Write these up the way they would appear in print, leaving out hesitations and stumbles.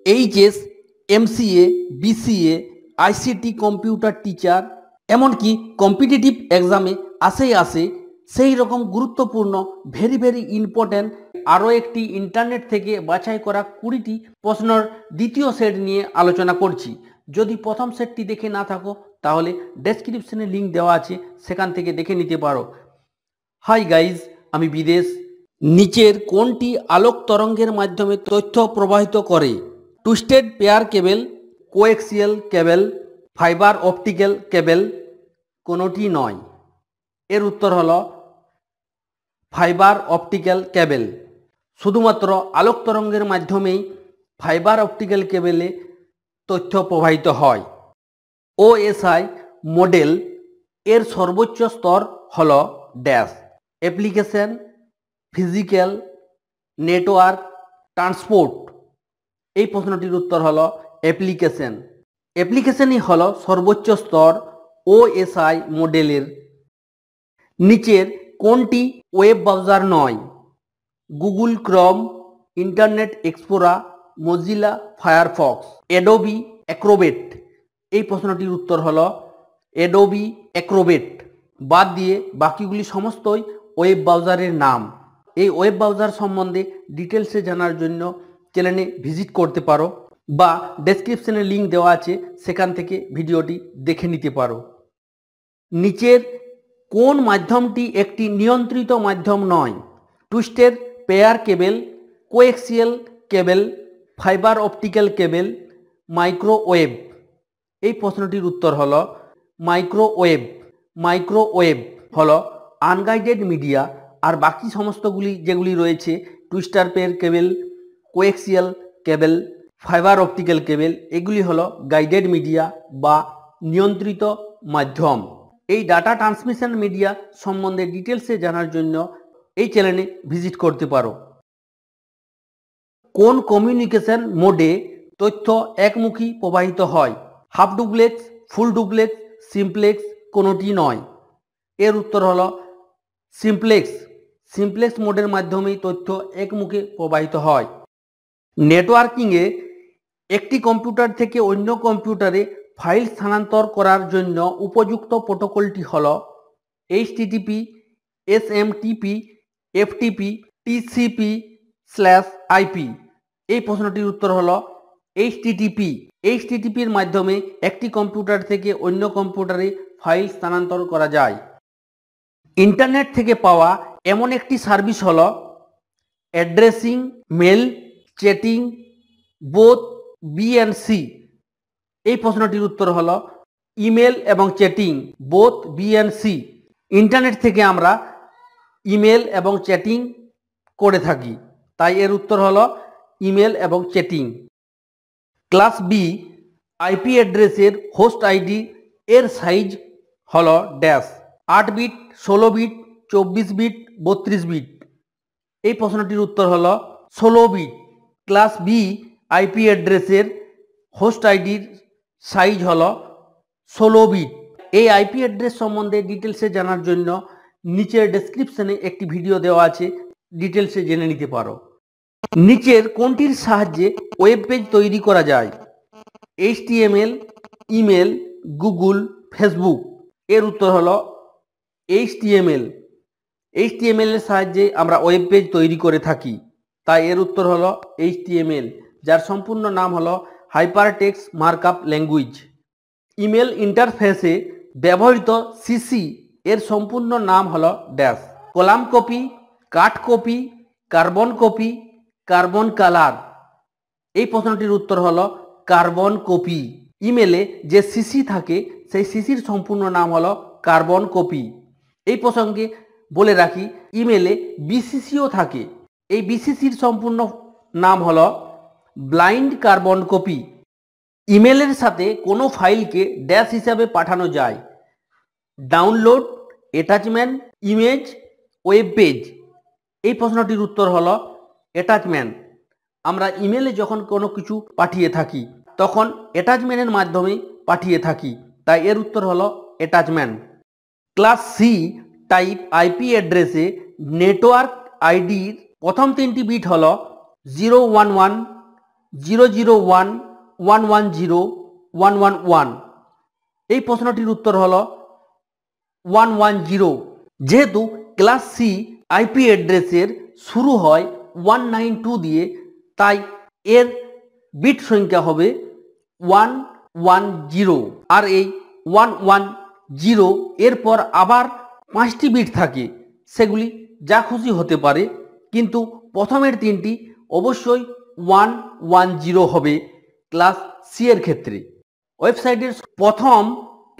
HS, MCA, BCA, ICT computer teacher, এমনকি competitive এক্সামে আসে সেই রকম গুরুত্বপূর্ণ ভেরি ভেরি ইম্পর্ট্যান্ট আরও একটি ইন্টারনেট থেকে বাছাই করা 20টি প্রশ্নের দ্বিতীয় সেট নিয়ে আলোচনা করছি। যদি প্রথম সেটটি দেখে না থাকো তাহলে ডেসক্রিপশনে লিঙ্ক দেওয়া আছে, সেখান থেকে দেখে নিতে পারো। হাই গাইজ, আমি বিদেশ। নিচের কোনটি আলোক তরঙ্গের মাধ্যমে তথ্য প্রবাহিত করে? Twisted pair cable, coaxial cable, fibre optical কেবল? কোনোটি নয়। এর উত্তর হলো ফাইবার অপটিক্যাল কেবল। শুধুমাত্র আলোক তরঙ্গের মাধ্যমেই ফাইবার অপটিক্যাল কেবলে তথ্য প্রবাহিত হয়। ওএসআই মডেল এর সর্বোচ্চ স্তর হল dash. Application, physical, network, transport? এই প্রশ্নটির উত্তর হলো অ্যাপ্লিকেশন। অ্যাপ্লিকেশনই হলো সর্বোচ্চ স্তর ওএসআই মডেলের। নিচের কোনটি ওয়েব ব্রাউজার নয়? Google Chrome, internet explorer, Mozilla Firefox, Adobe Acrobat? এই প্রশ্নটির উত্তর হলো অ্যাডোবি অ্যাক্রোবেট। বাদ দিয়ে বাকিগুলি সমস্তই ওয়েব ব্রাউজারের নাম। এই ওয়েব ব্রাউজার সম্বন্ধে ডিটেলসে জানার জন্য চ্যানেলে ভিজিট করতে পারো বা ডেসক্রিপশনে লিঙ্ক দেওয়া আছে, সেখান থেকে ভিডিওটি দেখে নিতে পারো। নিচের কোন মাধ্যমটি একটি নিয়ন্ত্রিত মাধ্যম নয়? Twisted pair cable, coaxial cable, fibre optical কেবল, মাইক্রোওয়েভ? এই প্রশ্নটির উত্তর হলো মাইক্রোওয়েভ। মাইক্রোওয়েভ হলো আনগাইডেড মিডিয়া, আর বাকি সমস্তগুলি যেগুলি রয়েছে twister pair cable, coaxial cable, fibre optical কেবল, এগুলি হলো গাইডেড মিডিয়া বা নিয়ন্ত্রিত মাধ্যম। এই ডাটা ট্রান্সমিশন মিডিয়া সম্বন্ধে ডিটেলসে জানার জন্য এই চ্যানেলে ভিজিট করতে পারো। কোন কমিউনিকেশন মোডে তথ্য একমুখী প্রবাহিত হয়? Half duplex, full duplex, simplex? কোনোটি নয়। এর উত্তর হলো সিমপ্লেক্স। সিমপ্লেক্স মোডের মাধ্যমেই তথ্য একমুখে প্রবাহিত হয়। নেটওয়ার্কিংয়ে একটি কম্পিউটার থেকে অন্য কম্পিউটারে ফাইল স্থানান্তর করার জন্য উপযুক্ত প্রোটোকলটি হল এইচটিটিপি, এসএমটিপি, এফটিপি, টিসিপি/আইপি? এই প্রশ্নটির উত্তর হলো এইচটিটিপি। এইচটিটিপির মাধ্যমে একটি কম্পিউটার থেকে অন্য কম্পিউটারে ফাইল স্থানান্তর করা যায়। ইন্টারনেট থেকে পাওয়া এমন একটি সার্ভিস হলো addressing, mail, chatting, both, B and C? এই প্রশ্নটির উত্তর হলো ইমেল এবং chatting, both, B and C. Internet থেকে আমরা ইমেল এবং চ্যাটিং করে থাকি, তাই এর উত্তর হলো ইমেল এবং চ্যাটিং। ক্লাস বি আইপি অ্যাড্রেসের হোস্ট আইডি এর সাইজ হলো dash. 8 bit, 16 bit, 24 bit, 32 bit? এই প্রশ্নটির উত্তর হলো 16 বিট। ক্লাস বি আইপি অ্যাড্রেসের হোস্ট আইডির সাইজ হলো 16 বিট। এই আইপি অ্যাড্রেস সম্বন্ধে ডিটেলসে জানার জন্য নিচের ডেসক্রিপশনে একটি ভিডিও দেওয়া আছে, ডিটেলসে জেনে নিতে পারো। নিচের কোনটির সাহায্যে ওয়েব পেজ তৈরি করা যায়? HTML, email, Google, Facebook? এর উত্তর হলো এইচটিএমএল। এইচটিএমএল এর সাহায্যে আমরা ওয়েব পেজ তৈরি করে থাকি, তাই এর উত্তর হলো এইচটিএমএল, যার সম্পূর্ণ নাম হলো হাইপারটেক্সট মার্কআপ ল্যাঙ্গুয়েজ। ইমেল ইন্টারফেসে ব্যবহৃত সিসি এর সম্পূর্ণ নাম হলো dash. Column copy, cut copy, carbon copy, carbon colour? এই প্রশ্নটির উত্তর হলো কার্বন কপি। ইমেলে যে সিসি থাকে সেই সিসির সম্পূর্ণ নাম হলো কার্বন কপি। এই প্রসঙ্গে বলে রাখি, ইমেলে বিসিসিও থাকে। এই বিসিসির সম্পূর্ণ নাম হলো ব্লাইন্ড কার্বন কপি। ইমেলের সাথে কোনো ফাইলকে ড্যাশ হিসাবে পাঠানো যায়? Download, attachment, image, web page? এই প্রশ্নটির উত্তর হলো অ্যাটাচমেন্ট। আমরা ইমেলে যখন কোনো কিছু পাঠিয়ে থাকি তখন অ্যাটাচমেন্টের মাধ্যমে পাঠিয়ে থাকি, তাই এর উত্তর হলো attachment. Class C type IP অ্যাড্রেসে নেটওয়ার্ক আইডির প্রথম 3টি বিট হলো 011, 001110111। এই প্রশ্নটির উত্তর হলো 110। যেহেতু ক্লাস সি আইপি অ্যাড্রেসের শুরু হয় 192 দিয়ে, তাই এর বিট সংখ্যা হবে 110। আর এই 110 এরপর আবার 5টি বিট থাকে, সেগুলি যা খুশি হতে পারে, কিন্তু প্রথমের 3টি অবশ্যই 110 হবে ক্লাস সি এর ক্ষেত্রে। ওয়েবসাইটের প্রথম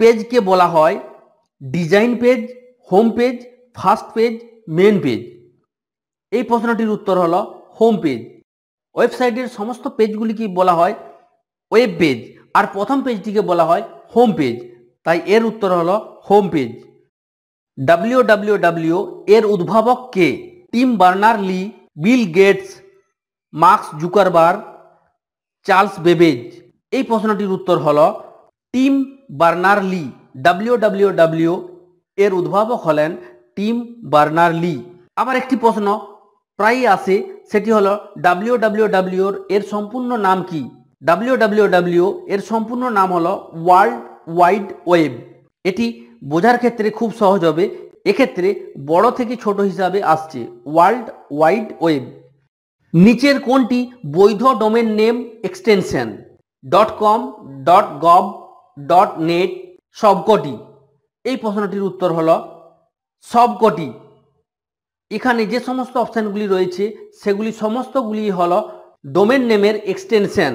পেজকে বলা হয় design page, home page, first page, main page. এই প্রশ্নটির উত্তর হলো হোম পেজ। ওয়েবসাইটের সমস্ত পেজগুলিকে বলা হয় ওয়েব পেজ, আর প্রথম পেজটিকে বলা হয় হোম পেজ, তাই এর উত্তর হলো হোম পেজ। www এর উদ্ভাবক কে? Tim Berners-Lee, Bill Gates, Mark Zuckerberg, Charles Babbage. এই প্রশ্নটির উত্তর হলো টিম বার্নার-লি। www এর উদ্ভাবক হলেন টিম বার্নার-লি। আবার একটি প্রশ্ন প্রায়ই আসে, সেটি হলো www এর সম্পূর্ণ নাম কি? www এর সম্পূর্ণ নাম হলো ওয়ার্ল্ড ওয়াইড ওয়েব। এটি বোঝার ক্ষেত্রে খুব সহজ হবে, এক্ষেত্রে বড় থেকে ছোট হিসাবে আসছে ওয়ার্ল্ড ওয়াইড ওয়েব। নিচের কোনটি বৈধ domain name extension? .com, .gov, .net, সবকটি। এই প্রশ্নটির উত্তর হলো সবকটি। এখানে যে সমস্ত অপশানগুলি রয়েছে সেগুলি সমস্তগুলি হলো ডোমেন নেমের এক্সটেনশন।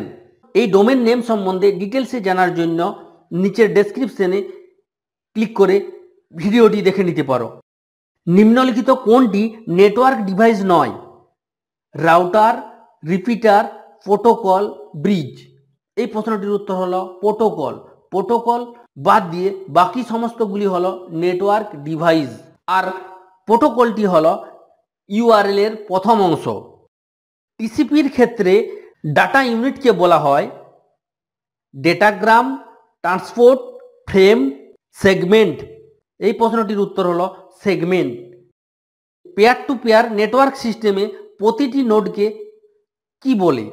এই ডোমেন নেম সম্বন্ধে ডিটেলসে জানার জন্য নিচের ডেসক্রিপশনে ক্লিক করে ভিডিওটি দেখে নিতে পারো। নিম্নলিখিত কোনটি নেটওয়ার্ক ডিভাইস নয়? Router, repeater, protocol, bridge. এই প্রশ্নটির উত্তর হলো প্রোটোকল। প্রোটোকল বাদ দিয়ে বাকি সমস্তগুলি হলো নেটওয়ার্ক ডিভাইস, আর প্রোটোকলটি হলো ইউআরএল এর প্রথম অংশ। টিসিপির ক্ষেত্রে ডাটা ইউনিটকে বলা হয় ডেটাগ্রাম, ট্রান্সপোর্ট, ফ্রেম, সেগমেন্ট। এই প্রশ্নটির উত্তর হলো segment. Peer to peer network সিস্টেমে প্রতিটি নোডকে কি বলে?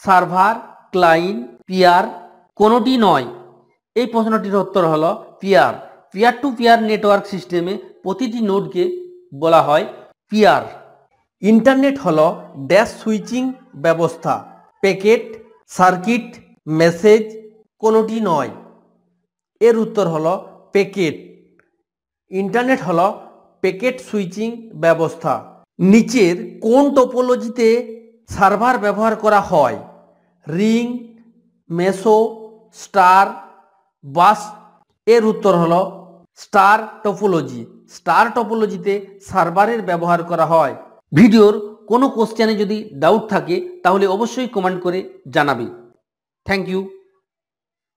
সার্ভার, ক্লায়েন্ট, পিয়ার, কোনোটি নয়। এই প্রশ্নটির উত্তর হলো peer. Peer to peer network সিস্টেমে প্রতিটি নোডকে বলা হয় পিয়ার। ইন্টারনেট হলো ড্যাশ সুইচিং ব্যবস্থা। প্যাকেট, সার্কিট, মেসেজ, কোনোটি নয়। এর উত্তর হলো প্যাকেট। ইন্টারনেট হলো প্যাকেট সুইচিং ব্যবস্থা। নিচের কোন টোপোলজিতে সার্ভার ব্যবহার করা হয়? Ring, mesh, star, bus. এর উত্তর হলো স্টার টোপোলজি। স্টার টোপোলজিতে সার্ভারের ব্যবহার করা হয়। ভিডিওর কোনো কোশ্চেনে যদি ডাউট থাকে তাহলে অবশ্যই কমেন্ট করে জানাবে। Thank you.